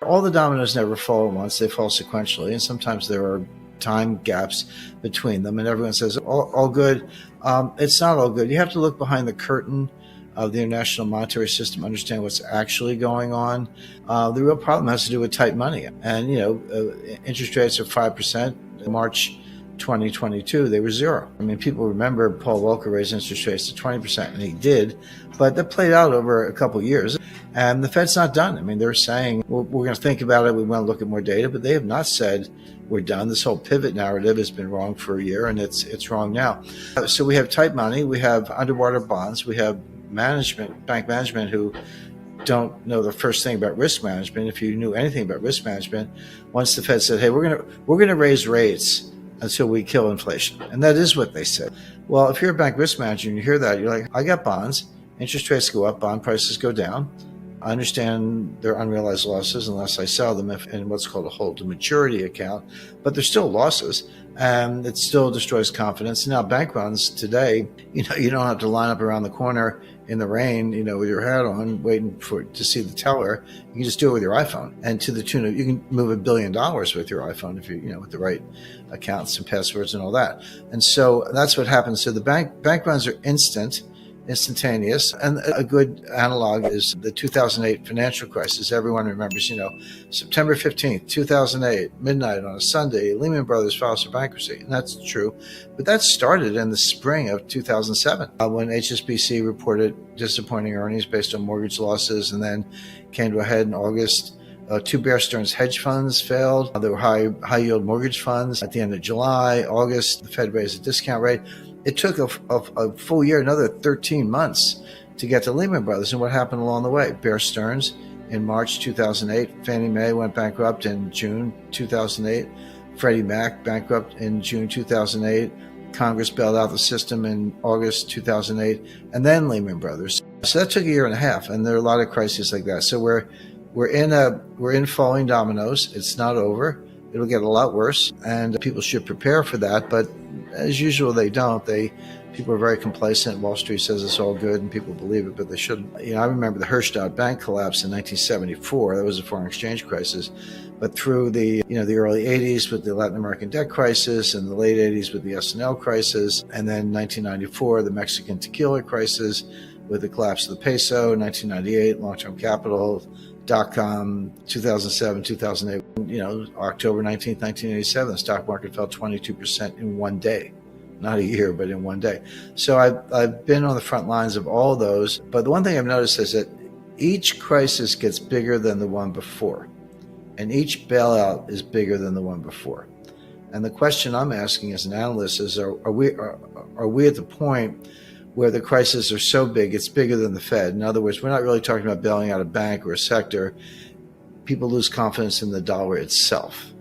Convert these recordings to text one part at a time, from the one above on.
All the dominoes never fall at once. They fall sequentially, and sometimes there are time gaps between them, and everyone says, all good. It's not all good. You have to look behind the curtain of the international monetary system, understand what's actually going on. The real problem has to do with tight money. And, interest rates are 5%. In March 2022, they were zero. I mean, people remember Paul Volcker raised interest rates to 20%, and he did, but that played out over a couple of years. And the Fed's not done. I mean, they're saying, we're going to think about it. We want to look at more data, but they have not said we're done. This whole pivot narrative has been wrong for a year, and it's wrong now. So we have tight money. We have underwater bonds. We have bank management who don't know the first thing about risk management. If you knew anything about risk management, once the Fed said, hey, we're going to raise rates until we kill inflation. And that is what they said. Well, if you're a bank risk manager and you hear that, you're like, I got bonds, interest rates go up, bond prices go down. I understand they're unrealized losses unless I sell them in what's called a hold to maturity account, but they're still losses, and it still destroys confidence. Now, bank runs today, you don't have to line up around the corner in the rain, with your hat on, waiting to see the teller. You can just do it with your iPhone, and to the tune of, you can move $1 billion with your iPhone if with the right accounts and passwords and all that. And so that's what happens. So the bank runs are instantaneous. And a good analog is the 2008 financial crisis. Everyone remembers, September 15th, 2008, midnight on a Sunday, Lehman Brothers files for bankruptcy. And that's true. But that started in the spring of 2007 when HSBC reported disappointing earnings based on mortgage losses, and then came to a head in August. Two Bear Stearns hedge funds failed. There were high yield mortgage funds. At the end of July, August, the Fed raised the discount rate. It took a full year, another 13 months to get to Lehman Brothers. And what happened along the way? Bear Stearns in March 2008. Fannie Mae went bankrupt in June 2008. Freddie Mac bankrupt in June 2008. Congress bailed out the system in August 2008. And then Lehman Brothers. So that took a year and a half. And there are a lot of crises like that. So we're in falling dominoes. It's not over. It'll get a lot worse, and people should prepare for that. But as usual, they don't. People are very complacent. Wall Street says it's all good, and people believe it, but they shouldn't. I remember the Herstatt Bank collapse in 1974. That was a foreign exchange crisis. But through the early 80s with the Latin American debt crisis, and the late 80s with the S&L crisis, and then 1994 the Mexican tequila crisis with the collapse of the peso, 1998 long-term capital, .com, 2007, 2008, October 19th, 1987, the stock market fell 22% in one day. Not a year, but in one day. So I've been on the front lines of all those. But the one thing I've noticed is that each crisis gets bigger than the one before. And each bailout is bigger than the one before. And the question I'm asking as an analyst is, are we at the point where the crises are so big, it's bigger than the Fed? In other words, we're not really talking about bailing out a bank or a sector. People lose confidence in the dollar itself.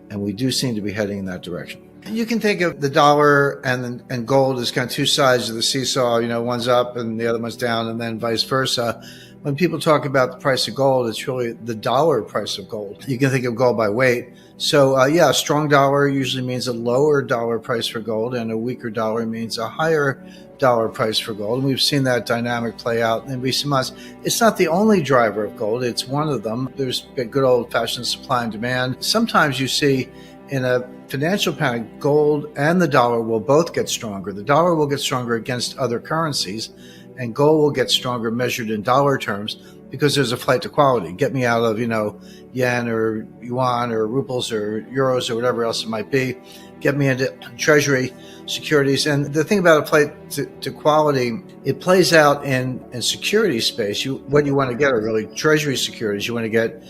And we do seem to be heading in that direction. You can think of the dollar and gold as kind of two sides of the seesaw. One's up and the other one's down, and then vice versa. When people talk about the price of gold, it's really the dollar price of gold. You can think of gold by weight. So, a strong dollar usually means a lower dollar price for gold, and a weaker dollar means a higher dollar price for gold. And we've seen that dynamic play out in recent months. It's not the only driver of gold. It's one of them. There's good old-fashioned supply and demand. Sometimes you see in a financial panic, gold and the dollar will both get stronger. The dollar will get stronger against other currencies, and gold will get stronger measured in dollar terms because there's a flight to quality. Get me out of, yen or yuan or rubles or euros or whatever else it might be. Get me into treasury securities. And the thing about a flight to quality, it plays out in security space. What you want to get are really treasury securities. You want to get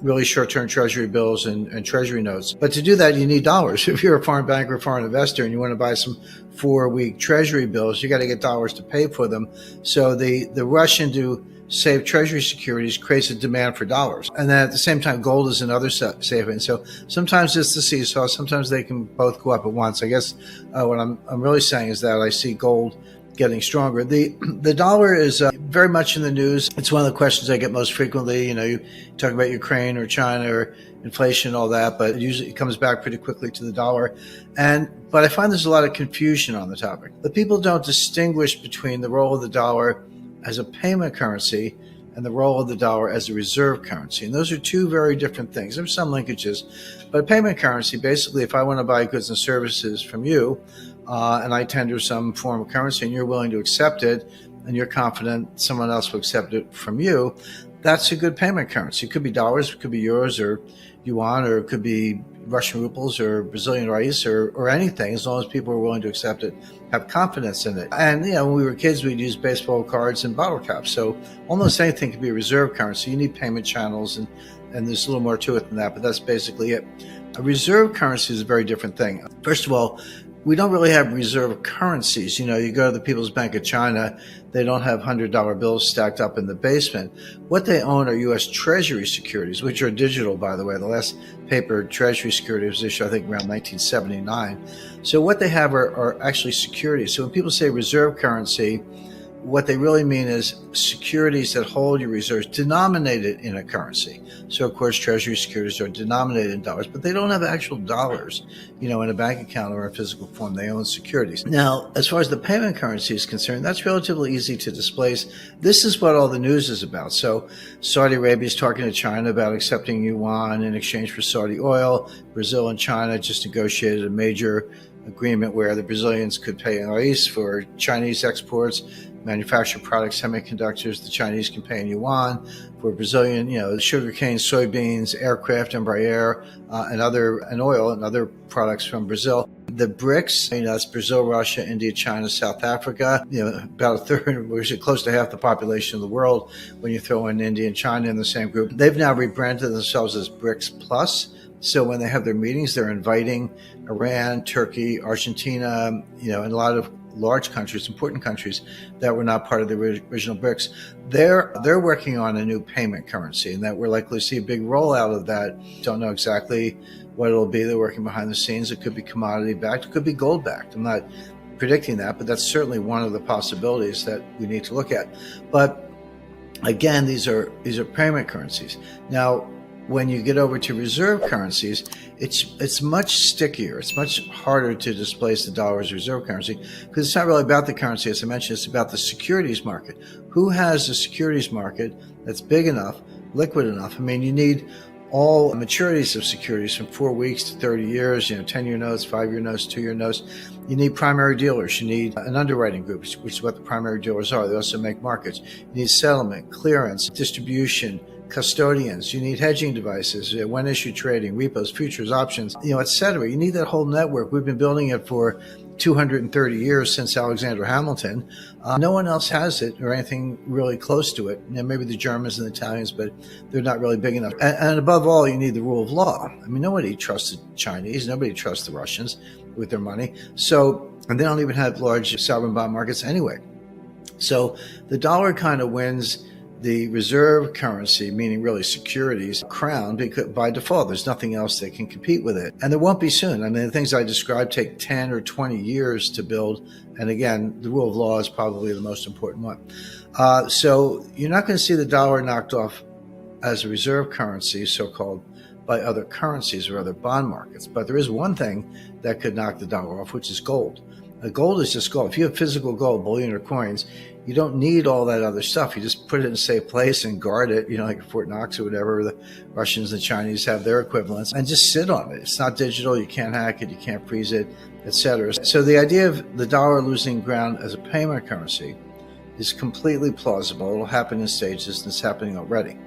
really short-term treasury bills and treasury notes. But to do that, you need dollars. If you're a foreign banker or foreign investor and you want to buy some 4-week treasury bills, you got to get dollars to pay for them. So the rush into save treasury securities creates a demand for dollars. And then at the same time, gold is another saving. So sometimes it's the seesaw. Sometimes they can both go up at once. I guess what I'm really saying is that I see gold getting stronger. The dollar is very much in the news. It's one of the questions I get most frequently. You talk about Ukraine or China or inflation, all that, but usually it comes back pretty quickly to the dollar. But I find there's a lot of confusion on the topic. The people don't distinguish between the role of the dollar as a payment currency and the role of the dollar as a reserve currency. And those are two very different things. There's some linkages, but a payment currency, basically, if I want to buy goods and services from you, and I tender some form of currency and you're willing to accept it, and you're confident someone else will accept it from you, that's a good payment currency. It could be dollars, it could be euros or yuan, or it could be Russian rubles or Brazilian reais or anything, as long as people are willing to accept it, have confidence in it. And, when we were kids, we'd use baseball cards and bottle caps. So almost anything can be a reserve currency. You need payment channels, and there's a little more to it than that, but that's basically it. A reserve currency is a very different thing. First of all, we don't really have reserve currencies. You go to the People's Bank of China, they don't have $100 bills stacked up in the basement. What they own are U.S. Treasury securities, which are digital, by the way. The last paper Treasury security was issued, I think, around 1979. So what they have are actually securities. So when people say reserve currency, what they really mean is securities that hold your reserves denominated in a currency. So, of course, Treasury securities are denominated in dollars, but they don't have actual dollars, in a bank account or in physical form. They own securities. Now, as far as the payment currency is concerned, that's relatively easy to displace. This is what all the news is about. So Saudi Arabia is talking to China about accepting yuan in exchange for Saudi oil. Brazil and China just negotiated a major agreement where the Brazilians could pay in reais for Chinese exports, manufactured products, semiconductors. The Chinese can pay in yuan for Brazilian, sugarcane, soybeans, aircraft, Embraer, and oil and other products from Brazil. The BRICS, that's Brazil, Russia, India, China, South Africa, about a third, which is close to half the population of the world when you throw in India and China in the same group. They've now rebranded themselves as BRICS Plus. So when they have their meetings, they're inviting Iran, Turkey, Argentina, and a lot of large countries, important countries that were not part of the original BRICS. They're working on a new payment currency, and that we're likely to see a big rollout of that. Don't know exactly what it'll be. They're working behind the scenes. It could be commodity backed. It could be gold backed. I'm not predicting that, but that's certainly one of the possibilities that we need to look at. But again, these are payment currencies. Now, when you get over to reserve currencies, it's much stickier. It's much harder to displace the dollar as reserve currency, because it's not really about the currency, as I mentioned. It's about the securities market. Who has a securities market that's big enough, liquid enough? You need all maturities of securities from 4 weeks to 30 years, 10-year notes, 5-year notes, 2-year notes. You need primary dealers. You need an underwriting group, which is what the primary dealers are. They also make markets. You need settlement, clearance, distribution, custodians. You need hedging devices, when issue trading, repos, futures, options, et cetera. You need that whole network. We've been building it for 230 years since Alexander Hamilton. No one else has it or anything really close to it. Maybe the Germans and the Italians, but they're not really big enough. And above all, you need the rule of law. Nobody trusts the Chinese. Nobody trusts the Russians with their money. And they don't even have large sovereign bond markets anyway. So the dollar kind of wins the reserve currency, meaning really securities, crown, because by default, there's nothing else that can compete with it. And there won't be soon. The things I described take 10 or 20 years to build. And again, the rule of law is probably the most important one. So you're not going to see the dollar knocked off as a reserve currency, so-called, by other currencies or other bond markets. But there is one thing that could knock the dollar off, which is gold. Gold is just gold. If you have physical gold, bullion or coins, you don't need all that other stuff. You just put it in a safe place and guard it, like Fort Knox or whatever. The Russians and Chinese have their equivalents, and just sit on it. It's not digital. You can't hack it. You can't freeze it, etc. So the idea of the dollar losing ground as a payment currency is completely plausible. It'll happen in stages, and it's happening already.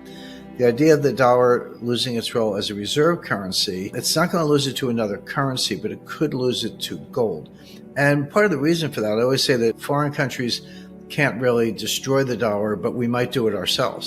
The idea of the dollar losing its role as a reserve currency, it's not going to lose it to another currency, but it could lose it to gold. And part of the reason for that, I always say that foreign countries can't really destroy the dollar, but we might do it ourselves.